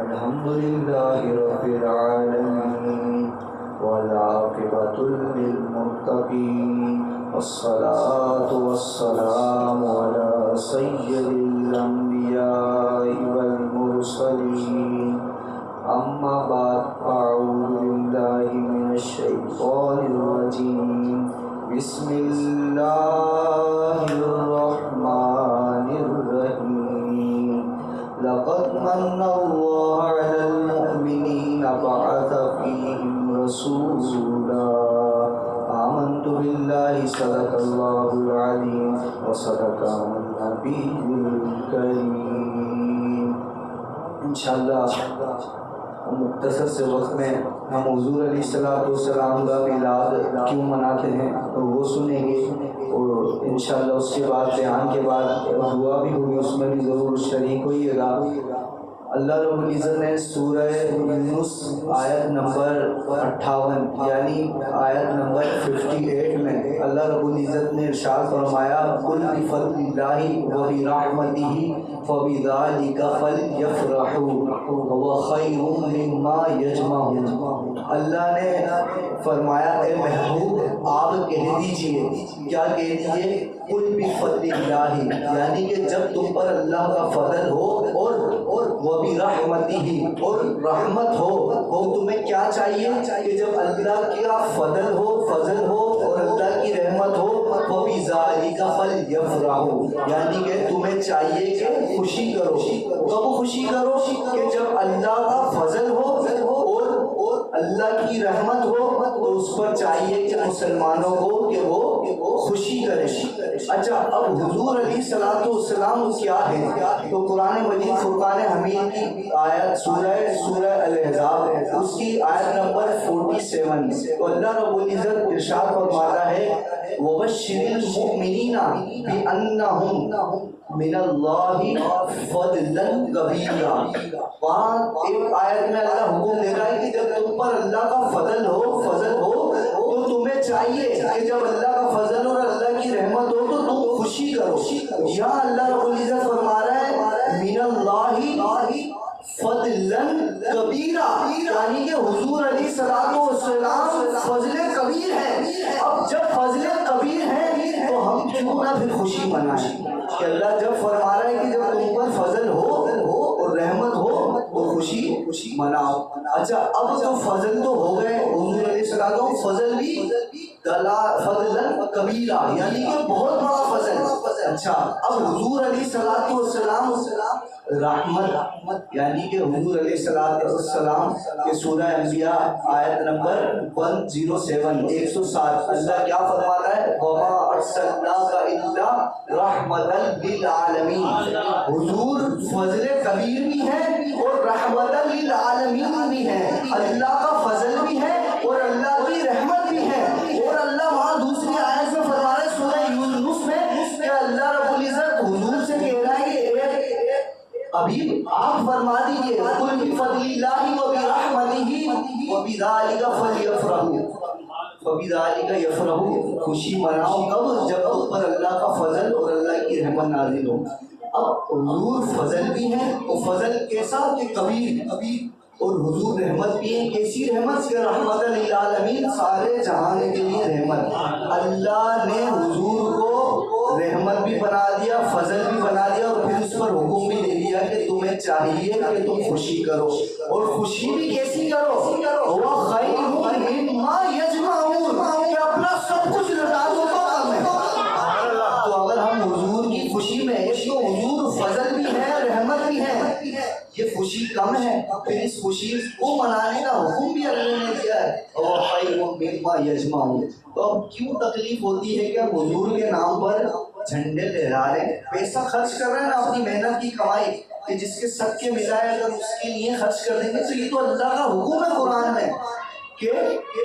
الحمد لله رب العالمين والعاقبة للمتقين والصلاة والسلام على سيد الأنبياء والمرسلين أما بعد أعوذ بالله من الشيطان الرجيم بسم الله الرحمن الرحيم لقد من الله على المؤمنين بعث فيهم رسولا آمنت بالله صدق الله العظيم وصدق النبي الكريم انشاءاللہ مختصر سے وقت میں ہم حضور علیہ السلام کا میلاد کیوں مناتے ہیں تو وہ سنیں گے، اور انشاءاللہ اس کے بعد بیان کے بعد دعا بھی ہوگی، اس میں بھی ضرور شریک ہوئیے گا۔ اللہ رب العزت نے سورہ یونس آیت نمبر 58 یعنی آیت نمبر 58 میں اللہ رب العزت نے ارشاد فرمایا قل بفضل اللہ وبرحمتہ فبذلک فلیفرحوا هو خیر مما یجمعون۔ اللہ نے فرمایا اے محبوب آپ کہہ دیجئے، کیا کہہ دیجئے؟ قل بفضل اللہ، یعنی کہ جب تم پر اللہ کا فضل ہو اور وبرحمتہ اور رحمت ہو تمہیں کیا چاہیے کہ جب اللہ کا فضل ہو اور اللہ کی رحمت ہو وبذالک فلیفرحوا، یعنی کہ تمہیں چاہیے کہ خوشی کرو۔ کب خوشی کرو؟ کہ جب اللہ کا فضل ہو اور اللہ کی رحمت ہو تو اس پر چاہیے کہ مسلمانوں کو کہ وہ خوشی کرے۔ اچھا، اب حضور علیہ السلام کیا ہے؟ تو قرآن مجید فرقان حمید کی آیت سورہ الاحزاب اس کی آیت نمبر 47 تو اللہ رب العزت ارشاد فرماتا ہے وَبَشِّرِ الْمُؤْمِنِينَ بِأَنَّهُمْ من اللہ فضلا کبیرا۔ وہاں ایک آیت میں اللہ حکم دے رہا ہے کہ جب تم پر اللہ کا فضل ہو تو تمہیں چاہیے کہ جب اللہ کا فضل اور اللہ کی رحمت ہو تو تم خوشی کرو۔ یہاں اللہ رب العزت فرما رہا ہے من اللہ فضلا کبیرا، یعنی کہ حضور علیہ السلام فضل کبیر ہے۔ اب جب فضل کبیر ہے تو ہم کیوں نہ پھر خوشی منائیں کہ اللہ جب فرما رہا ہے کہ جب تم پر فضل ہو اور رحمت ہو تو خوشی مناؤ۔ اچھا، اب تو فضل تو ہو گئے حضور علیہ السلام، فضل بھی فضلا کبیرہ یعنی کہ بہت بڑا فضل۔ اچھا، اب حضور علیہ السلام رحمت یعنی کہ حضور علیہ السلام کے سورہ انبیاء آیت نمبر 107 اللہ کیا فرماتا ہے وَمَا أَرْسَلْنَاكَ إِلَّا رَحْمَةً لِلْعَالَمِينَ۔ حضور فضل کبیر بھی ہے اور رحمت للعالمین بھی ہے، اللہ کا فضل بھی ہے اور اللہ کی رحمت بھی ہے۔ اور اللہ وہاں دوسری آیت میں فرما رہے سورہ یونس میں کہ اللہ رب العزت حضور سے کہہ رہا ہے کہ ابھی آپ فرما دیجئے قل بفضل اللہ وبرحمتہ وبذالک یفرحوا، خوشی مناؤ کب؟ جب تم پر اللہ کا فضل اور اللہ کی رحمت نازل ہو۔ اب حضور فضل بھی ہے اور فضل کیسا کہ کبیر، اور حضور رحمت بھی ہے۔ کیسی رحمت؟ کہ رحمت للعالمین، سارے جہان کے لیے رحمت۔ اللہ نے حضور کو رحمت بھی بنا دیا، فضل بھی بنا دیا، اور پھر اس پر حکم بھی دے دیا کہ تمہیں چاہیے کہ تم خوشی کرو، اور خوشی بھی کیسی کرو؟ وہ خیر مما یجمعون، کہ اپنا سب کچھ لٹا دو تو کم ہے۔ تو اگر ہم حضور کی خوشی میں ایک تو حضور فضل بھی ہے رحمت بھی ہے، یہ خوشی کم ہے، پھر اس خوشی کو منانے کا حکم بھی اللہ نے دیا ہے اور خیر مما یجمعون۔ تو اب کیوں تکلیف ہوتی ہے کہ حضور کے نام پر جھنڈے لہرا رہے ہیں، پیسہ خرچ کر رہے ہیں نا اپنی محنت کی کمائی کہ جس کے صدقے ملائے اگر اس کے لیے خرچ کر دیں گے تو یہ تو اللہ کا حکم ہے قرآن میں کہ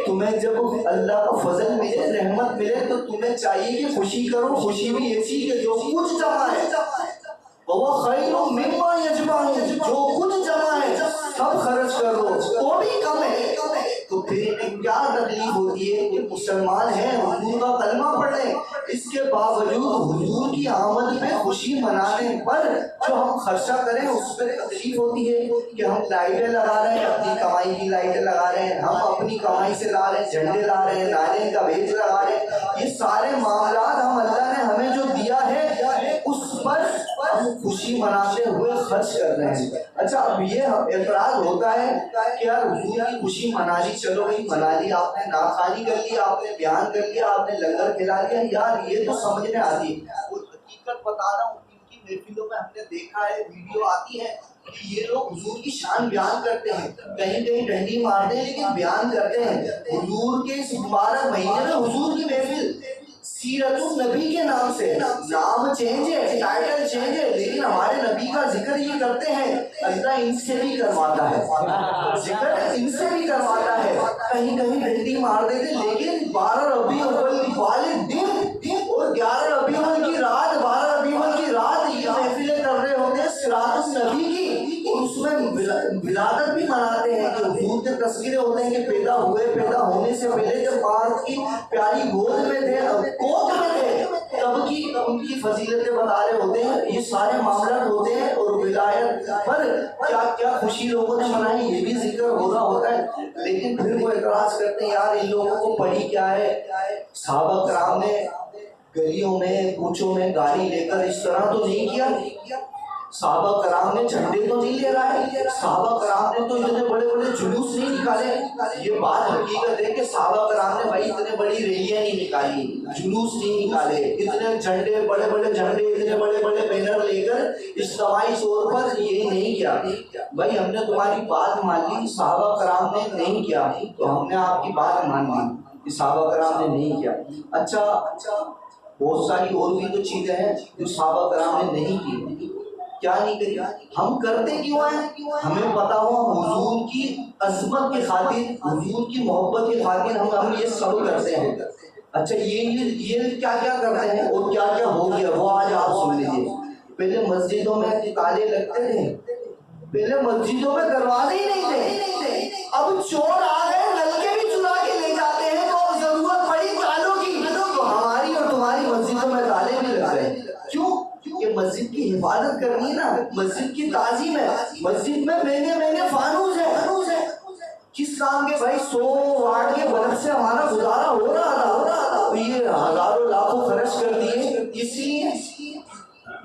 تمہیں جب اللہ کا فضل ملے رحمت ملے تو تمہیں چاہیے کہ خوشی کرو۔ خوشی بھی ایسی کہ جو کچھ جمع ہے وہ خیر مما یجمعون، جو کچھ جمع ہے سب خرچ کر دو تو بھی کم ہے۔ تو پھر کیا تکلیف ہوتی ہے کہ مسلمان ہیں، حضور کا کلمہ پڑھ لیں، اس کے باوجود حضور کی کی آمد پہ خوشی منانے پر جو ہم خرچہ کریں اس پہ تکلیف ہوتی ہے کہ ہم لائٹیں لگا رہے ہیں، اپنی کمائی کی لائٹیں لگا رہے ہیں، ہم اپنی کمائی سے لا رہے ہیں، جھنڈے لا رہے ہیں، نعرے کا بیج لگا رہے ہیں، یہ سارے معاملات ہم اللہ نے ہمیں جو دیا ہے اس پر ہم خوشی مناتے ہوئے خرچ کر رہے ہیں۔ اچھا اب یہ اعتراض ہوتا ہے کہ یار حضور کی خوشی منا لی، چلو بھائی منا لی، آپ نے ناخوانی کر لیا، آپ نے بیان کر لیا، آپ نے لنگر کھلا لیا، یار یہ تو سمجھ میں آتی ہے۔ وہ حقیقت بتا رہا ہوں، ان کی محفلوں میں ہم نے دیکھا ہے، ویڈیو آتی ہے کہ یہ لوگ حضور کی شان بیان کرتے ہیں، کہیں کہیں ڈنڈی مارتے ہیں لیکن بیان کرتے ہیں حضور کے اس مبارک مہینے میں حضور کی محفل سیرت النبی کے نام سے، نام چینج ہے، ٹائٹل چینج ہے، لیکن ہمارے نبی کا ذکر یہ کرتے ہیں۔ اللہ ان سے بھی کرواتا ہے، ذکر ان سے بھی کرواتا ہے، کہیں کہیں ڈنڈی مار دیتے، لیکن 12 ربیع الاول والے دن اور 11 ربیع الاول کی رات، 12 ربیع الاول کی رات یہ محفلیں کر رہے ہوتے ہیں سیرت النبی کی، اور اس میں ولادت بھی مناتے ہیں کہ حضور کے تذکرے ہوتے ہیں کہ پیدا ہوئے، پیدا ہونے سے پہلے جب ماں کی پیاری گود میں تھے، کوکھ میں تھے، تب کی ان کی فضیلتیں بتا رہے ہوتے ہیں۔ یہ سارے معاملات ہوتے ہیں، اور ولایت پر کیا کیا خوشی لوگوں نے منائی یہ بھی ذکر ہو رہا ہوتا ہے، لیکن پھر وہ اعتراض کرتے ہیں یار ان لوگوں کو پڑھی کیا ہے؟ صحابہ کرام نے گلیوں میں کوچوں میں گاڑی لے کر اس طرح تو نہیں کیا، صحابہ کرام نے جھنڈے تو نہیں لے رہے، صحابہ کرام نے تو اتنے بڑے بڑے جلوس نہیں نکالے۔ یہ بات حقیقت ہے کہ صحابہ کرام نے بھائی اتنے بڑی ریلیاں نہیں نکالی، جلوس نہیں نکالے، اتنے جھنڈے بڑے بڑے جھنڈے اتنے بڑے بڑے بینر لے کر اجتماعی طور پر یہ نہیں کیا۔ بھائی ہم نے تمہاری بات مان لی، صحابہ کرام نے نہیں کیا تو ہم نے آپ کی بات مان لی کہ صحابہ کرام نے نہیں کیا۔ اچھا بہت ساری اور بھی تو چیزیں ہیں جو صحابہ کرام نے نہیں کی، کیا نہیں کری؟ ہم کرتے کیوں ہیں؟ ہمیں پتا ہو حضور کی عظمت کی خاطر، حضور کی محبت کی خاطر ہم یہ سب کرتے ہیں۔ اچھا یہ کیا کیا کرتے ہیں اور کیا کیا ہو گیا وہ آج آپ سن لیجیے۔ پہلے مسجدوں میں تالے لگتے تھے، پہلے مسجدوں میں دروازے ہی نہیں تھے، اب چور آ گئے نلکے بھی چرا کے لے جاتے ہیں، تو ضرورت پڑی تالوں کی تو ہماری اور تمہاری مسجدوں میں تالے بھی لگ گئے۔ کیوں؟ کہ مسجد کی حفاظت کرنی ہے نا، مسجد کی تعظیم ہے، مسجد میں مہنگے مہنگے فانوس ہے، کس کام کے بھائی 100 واٹ کے بلب سے ہمارا گزارا ہو رہا تھا، تو یہ ہزاروں لاکھوں خرچ کر دیے اس لیے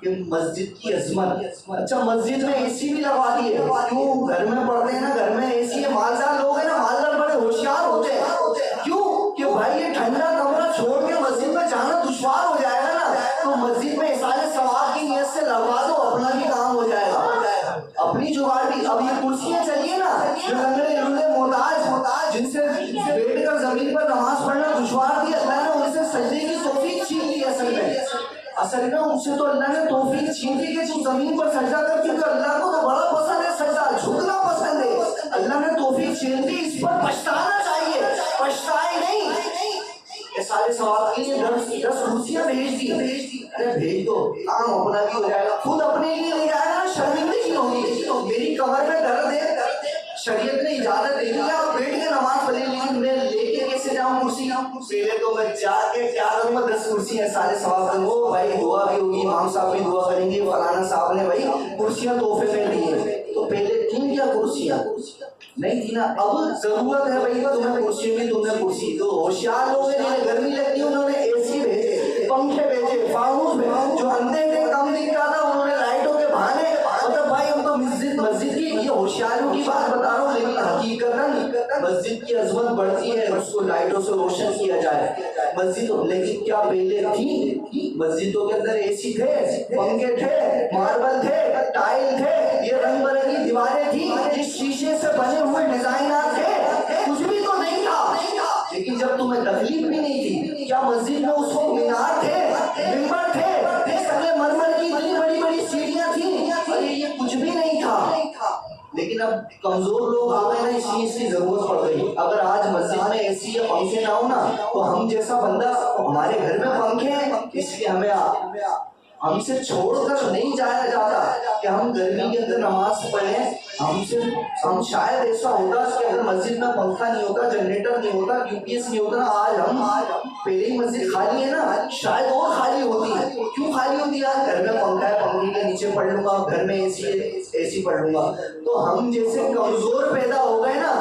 کہ مسجد کی عظمت۔ اچھا مسجد میں اے سی بھی لگوا دی ہے، کیوں؟ گھر میں پڑھتے ہیں نا، گھر میں اے سی ہے، مالدار لوگ ہیں نا، مالدار بڑے ہوشیار ہوتے ہیں، کیوں؟ کہ بھائی یہ ٹھنڈا کمرہ چھوڑ کے مسجد میں جانا دشوار ہو جائے گا نا، تو مسجد میں سارے ثواب کی نیت سے لگوا دو، اپنا بھی کام ہو جائے گا، اپنی جگاڑ بھی۔ اب یہ کرسیاں چلیے نا، جو لنگڑے لولے محتاج جن سے بیٹھ کر زمین پر نماز پڑھنا دشوار تھی، اللہ نے ان سے سجدے کی توفیق چھین لی۔ اصل میں ان سے تو اللہ نے توفیق چھین لی کہ تم زمین پر سجدہ کر، کیونکہ اللہ کو تو بڑا پسند ہے سجدہ، جھکنا پسند ہے، اللہ نے توفیق چھین لی، اس پر پچھتانا چاہیے، پچھتائے نہیں۔ یہ سارے ثواب کے لیے 10 کرسیاں بھیج دی، ارے بھیج دو، کام اپنا بھی ہو جائے گا، خود اپنے لیے لے جائے گا، شرمندگی نہیں ہوگی۔ میری کمر میں درد ہے، شریعت نے اجازت دے دی آپ بیٹھ کے نماز پڑھیں، لیکن میں لے کے کیسے جاؤں کرسی؟ پہلے تو میں جا کے کیا کروں گا، 10 کرسی ہیں، سارے ثواب کروں گا، بھائی دعا بھی ہوگی، امام صاحب بھی دعا کریں گے، فلانا صاحب نے بھائی کرسیاں تحفے میں دی ہیں، تو پہلے تھی کیا کرسیاں؟ نہیں تھی نا، اب ضرورت ہے بھائی تمہیں کرسی کی، تمہیں کرسی تو ہوشیار لوگ ہیں، جنہیں گرمی لگتی ہے انہوں نے اے سی بھیجے، پنکھے بھیجے، فانوس بھیجے، جو اندھے تھے کم دکھتا تھا انہوں نے لائٹوں کے بہانے، مطلب بھائی ہم تو مسجد کی یہ ہوشیاروں کی بات بتا رہا ہوں، لیکن حقیقت مسجد کی عظمت بڑھتی ہے اس کو لائٹوں سے روشن کیا جائے مسجد۔ لیکن کیا پہلے تھی مسجدوں کے اندر اے سی تھے، پنکھے تھے، ماربل تھے، ٹائل تھے، یہ رنگ برنگی دیواریں تھی، جس شیشے سے بنے ہوئے ڈیزائنات تھے، کچھ بھی تو نہیں تھا۔ لیکن جب تمہیں تکلیف بھی نہیں تھی، کیا مسجد میں اس وقت مینار تھے، ممبر تھے، سنگ مرمر کی اتنی بڑی بڑی سیڑھیاں تھیں؟ ارے یہ کچھ بھی نہیں تھا۔ لیکن اب کمزور لوگ آ گئے نا، اس چیز کی ضرورت پڑ گئی۔ اگر آج مسجد میں اے سی یا پنکھے نہ ہو نا، تو ہم جیسا بندہ، ہمارے گھر میں پنکھے ہیں اس لیے ہمیں ہم سے چھوڑ کر نہیں جایا جاتا کہ ہم گرمی کے اندر نماز پڑھیں. ہم شاید ایسا ہوتا کہ اگر مسجد میں پنکھا نہیں ہوتا, جنریٹر نہیں ہوتا, یو پی ایس نہیں ہوتا, آج ہم پہلے ہی مسجد خالی ہے نا, شاید اور خالی ہوتی ہے. کیوں خالی ہوتی ہے؟ گھر میں پنکھا ہے, پنکھے کے نیچے پڑھ لوں گا, گھر میں اے سی ہے, اے سی پڑھ لوں گا. تو ہم جیسے کمزور پیدا ہو گئے نا,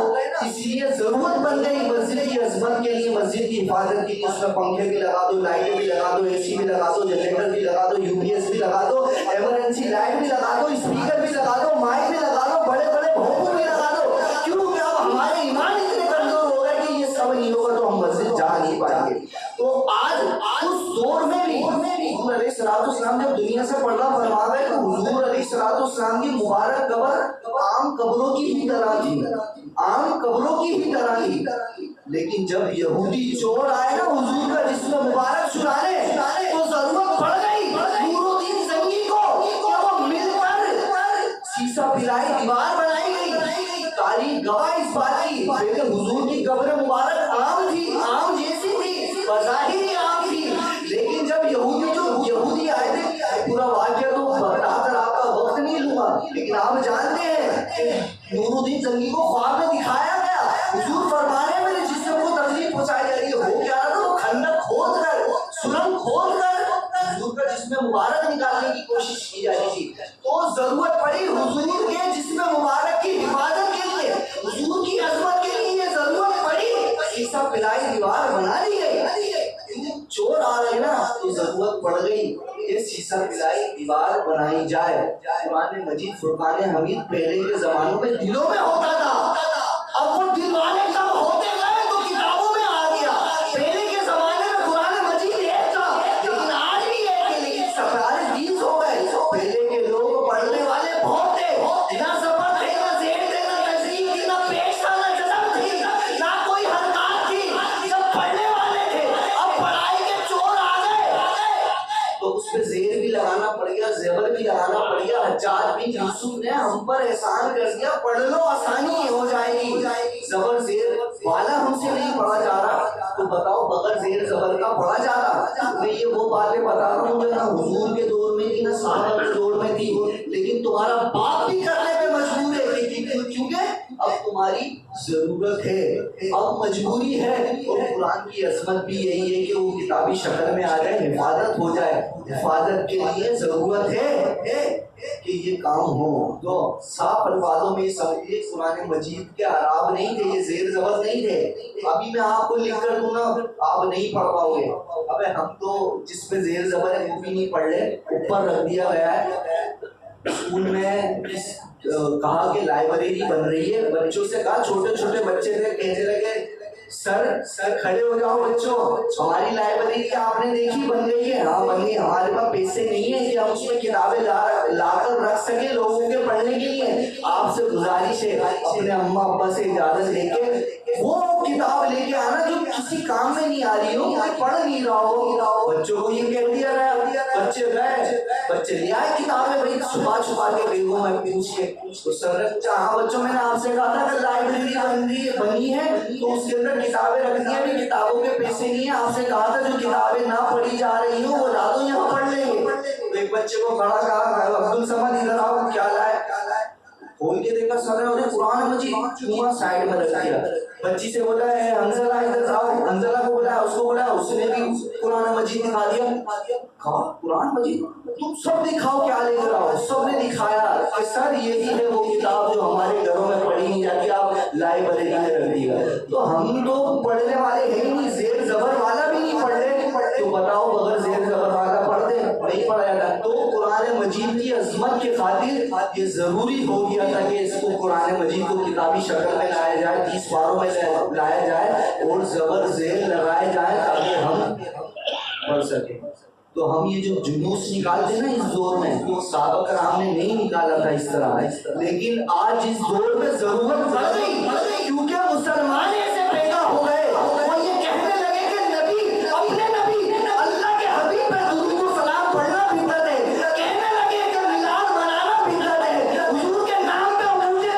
اس لیے ضرورت بن گئی مسجد کی عظمت کے لیے, مسجد کی حفاظت کے لیے. اس میں پنکھے بھی لگا دو, لائٹیں بھی لگا دو, اے سی بھی لگا دو, جنریٹر بھی لگا دو, یو پی ایس بھی لگا دو, ایمرجنسی لائٹ بھی لگا دو, اسپیکر بھی لگا دو, مائک بھی لگا دو, بڑے بڑے بھونپو بھی لگا دو. کیوں کہ اب ہمارے ایمان اتنے کمزور ہو گئے کہ یہ سب نہیں ہوگا تو ہم مسجد جا نہیں پائیں گے. تو آج اس دور میں بھی حضور علیہ السلام جب دنیا سے پردہ فرما گئے تو حضور علیہ السلام کی مبارک قبر عام قبروں کی ہی طرح تھی, عام قبروں کی ہی طرح تھی. لیکن جب یہودی چور آئے نا حضور کا جسم مبارک چرانے, تو ضرورت پڑ گئی نور الدین زنگی کو کہ وہ مل کر سیسا پلائی دیوار بنائی گئی. تاریخ گواہ اس بات کی, لیکن حضور کی قبر مبارک عام تھی, عام جیسی تھی, بظاہر ہی عام تھی. لیکن جب یہودی آئے تھے, پورا واقعہ تو بتا کر آپ کا وقت نہیں لوں گا, لیکن آپ جانتے ہیں کہ نور الدین زنگی کو خواب میں دکھایا گیا, حضور فرمانے میرے جسم کو تکلیف پہنچائی جا رہی ہے. ہو کیا رہا تھا, وہ کھندق کھود کر, سرنگ کھود کر حضور کا جسم مبارک نکالنے کی کوشش کی جا رہی تھی. تو ضرورت پڑی حضور کے جسم مبارک کی حفاظت کے لیے, حضور کی عظمت کے لیے یہ ضرورت پڑی سیسا پلائی دیوار بنا دی گئی. چور آ رہے نا تو ضرورت پڑ گئی کہ سیسا پلائی دیوار بنائی جائے. قرآن مجید فرقان حمید پہلے کے زمانوں میں دلوں میں ہوتا تھا, اب وہ دل والے کب ہوتے گئے تو کتابوں میں آ گیا. پہلے کے زمانے میں قرآن مجید ایک تھا, لیکن آج بھی ایک ہے, لیکن 47 ہو گئے. پہلے کے لوگ پڑھنے والے بہت تھے, نہ زبر تھے, نہ زیر تھے, نہ تشریح تھی, نہ پیش تھا, نہ جزم تھی, نہ کوئی حرکات تھی, جب پڑھنے والے تھے. اب پڑھائی کے چور آ گئے تو اس پہ زیر بھی لگانا پڑ گیا, زیور بھی لگانا پڑ گیا. حجاج بن یوسف نے ہم پر احسان کر دیا, پڑھ لو آسانی ہو جائے گی. زبر زیر والا ہم سے نہیں پڑھا جا رہا, تو بتاؤ بغیر زیر زبر کا پڑھا جا رہا. میں یہ وہ باتیں بتا رہا ہوں جو نہ حضور کے دور میں تھی, نہ صحابہ کے دور میں تھی, لیکن تمہارا باپ بھی کرنے پہ مجبور ہے, کیونکہ اب تمہاری ضرورت ہے, اب مجبوری ہے. اور قرآن کی عظمت بھی یہی ہے کہ وہ کتابی شکل میں آ جائے, حفاظت ہو جائے. حفاظت کے لیے ضرورت ہے کہ یہ کام ہو. تو صاف الفاظوں میں سمجھیے, قرآن مجید کے اعراب نہیں تھے, یہ زیر زبر نہیں تھے. ابھی میں آپ کو لکھ کر دوں گا, آپ نہیں پڑھ پاؤ گے. ابے ہم تو جس پہ زیر زبر ہے وہ بھی نہیں پڑھ لے, اوپر رکھ دیا گیا ہے. اسکول میں کہا کہ لائبریری بن رہی ہے, بچوں سے کہا, چھوٹے چھوٹے بچے تھے, کہنے لگے سر کھڑے ہو جاؤ بچوں, ہماری لائبریری آپ نے دیکھی بن گئی ہے. ہاں بن گئی, ہمارے پاس پیسے نہیں ہیں کہ ہم اس میں کتابیں لا کر رکھ سکیں لوگوں کے پڑھنے کے لیے. آپ سے گزارش ہے اپنے اماں ابا سے اجازت لے کے وہ کتاب لے کے آنا جو کسی کام میں نہیں آ رہی ہو, کوئی پڑھ نہیں رہا ہو. بچوں کو یہ کہہ دیا گیا, بچے گئے, بچے لے آئے کتابیں بھائی چھپا چھپا کے بیگوں میں پوچھ کے. تو سر ہاں بچوں, میں نے آپ سے کہا تھا کہ لائبریری بنی ہے تو اس کے اندر کتابیں رکھ دی ہیں, بھی کتابوں کے پیسے نہیں ہیں. آپ سے کہا تھا جو کتابیں نہ پڑھی جا رہی ہوں وہ لا دو, یہاں پڑھ لیں گے. تو ایک بچے کو کھڑا کہا, عبدالصمد ادھر آؤ, کیا لائے؟ کھول کے دیکھا سر نے قرآن مجید چوما سائڈ میں رکھ دیا. بچی سے بولا ہے حنزلہ ادھر آؤ, حنزلہ کو بولا, اس کو بولا, اس نے بھی قرآن مجید دکھا دیا. کہا قرآن مجید تم سب دکھاؤ کیا لے کر آؤ. سب نے دکھایا کہ سر یہی ہے وہ کتاب جو ہمارے گھروں میں پڑھی نہیں جاتی, آپ لائبریری میں رکھ دی ہے. تو ہم تو پڑھنے والے ہیں نہیں, زیر زبر والا بھی نہیں پڑھ رہے, تو بتاؤ بغیر زیر زبر والا پڑھ دے, نہیں پڑھا جاتا. تو قرآن مجید کی عظمت کے خاطر یہ ضروری ہو گیا تھا کہ اس کو قرآن مجید کو کتابی شکل میں لایا جائے, 30 پاروں میں لایا جائے اور زبر زیر لگائے جائے تاکہ ہم پڑھ سکیں. تو ہم یہ جو جلوس نکالتے ہیں نا اس دور میں, تو صحابہ کرام نے نہیں نکالا تھا اس طرح, لیکن آج اس دور میں ضرورت پڑ گئی کیونکہ مسلمان ایسے پیدا ہو گئے, وہ یہ کہنے لگے کہ نبی, اپنے نبی اللہ کے حبیب پہ درود و سلام پڑھنا بدعت ہے. کہنے لگے کہ میلاد منانا بدعت ہے, حضور کے نام پہ مجھے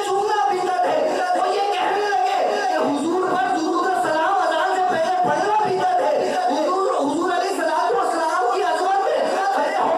چومنا بدعت ہے. وہ یہ کہنے لگے کہ حضور پر درود و سلام اذان سے پہلے پڑھنا بدعت ہے. حضور علیہ السلام کی عظمت میں کھڑے ہو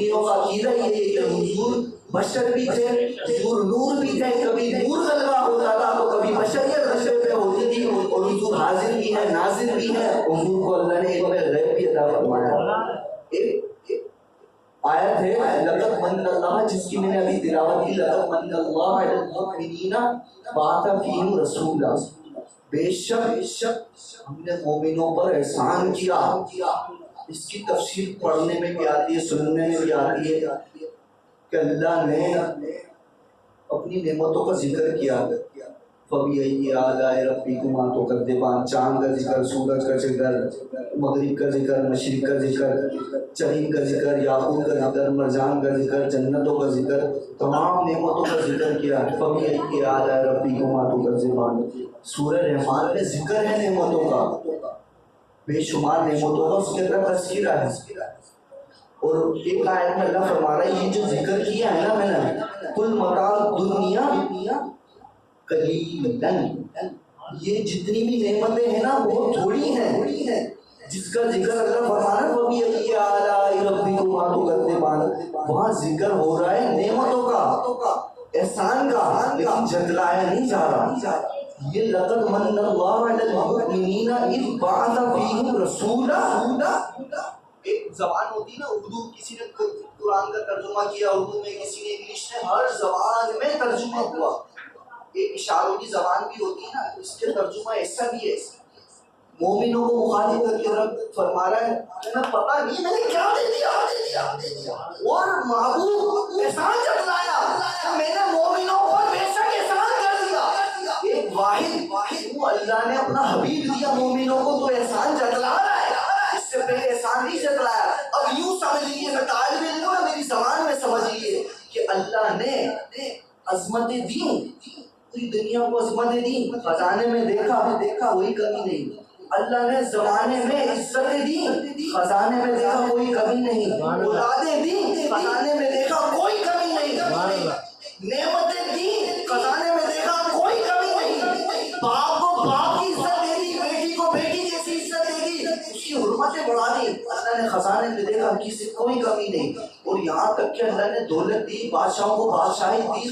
سنیوں کا عقیدہ یہ ہے کہ حضور بشر بھی تھے، حضور نور بھی تھے، کبھی نور غلبہ ہوتا تھا تو کبھی بشریت غلبے پہ ہوتی تھی، اور حضور حاضر بھی ہے، ناظر بھی ہے۔ حضور کو اللہ نے علم غیب بھی عطا فرمایا۔ ایک آیت ہے لقد من اللہ، جس کی میں نے ابھی تلاوت کی، لقد من اللہ علی المؤمنین بعث فیہم رسولا، بے شک ہم نے مومنوں پر احسان کیا۔ اس کی تفسیر پڑھنے میں بھی آتی ہے، سننے میں بھی آتی ہے کہ اللہ نے اپنی نعمتوں کا ذکر کیا۔ فَبِأَيِّ آلَاءِ رَبِّكُمَا تُكَذِّبَانِ، چاند کا ذکر، سورج کا ذکر، مغرب کا ذکر، مشرق کا ذکر، چرین کا ذکر، یاقوت کا ذکر، مرجان کا ذکر، جنتوں کا ذکر، تمام نعمتوں کا ذکر کیا۔ فَبِأَيِّ آلَاءِ رَبِّكُمَا تُكَذِّبَانِ، سورہ رحمان میں ذکر ہے نعمتوں کا، بے شمار نعمتوں کا اس کے اندر تذکرہ ہے۔ اور ایک آیت میں اللہ فرما رہا ہے یہ جو ذکر کیا ہے نا میں نے، کل متاع دنیا قلیلاً، یہ جتنی بھی نعمتیں ہیں نا بہت تھوڑی ہیں، جس کا ذکر اللہ فرما رہا ہے فَبِأَيِّ آلَاءِ رَبِّكُمَا تُكَذِّبَانِ، وہاں ذکر ہو رہا ہے نعمتوں کا، احسان کا، لیکن جتلایا نہیں جا رہا۔ یہ لقد من اللہ علی المؤمنین اذ بعث فیہم رسولا، ایک زبان ہوتی ہے نا اردو، کسی نے قرآن کا ترجمہ کیا اردو میں، کسی نے انگلش میں، ہر زبان میں ترجمہ ہوا۔ ایک اشاروں کی زبان بھی ہوتی ہے نا، اس کے ترجمہ ایسا بھی ہے۔ مومنوں کو مخاطب کر کے رب فرما رہا ہے تمہیں پتہ نہیں میں نے کیا دے دیا، اور محبوب احسان جتلایا کہ میں نے مومنوں پر بے شک احسان کر دیا۔ ایک واحد وہ اللہ نے اپنا حبیب دیا مومنوں کو تو احسان جتلا رہا ہے، اس سے پہلے احسان نہیں جتلایا۔ اب یوں سمجھ لیجیے، میں طالب علم ہوں، میری زبان میں سمجھ لیجیے کہ اللہ نے عظمتیں دی، پوری دنیا کو عظمتیں دی، خزانے میں دیکھا کوئی کمی نہیں۔ اللہ نے زمانے میں عزتیں دی، خزانے میں دیکھا کوئی کمی نہیں۔ اولادیں دی، خزانے میں دیکھا کوئی کمی نہیں۔ نعمتیں دی، خزانے میں دیکھا کوئی کمی نہیں۔ باپ کو باپ کی عزت دے دی، بیٹی کو بیٹی جیسی عزت دے دی، اس کی حرمتیں بڑھا دی۔ اللہ نے خزانے میں دیکھا کسی کوئی کمی نہیں، اور یہاں تک کہ اللہ نے دولت دی، بادشاہوں کو بادشاہی دی۔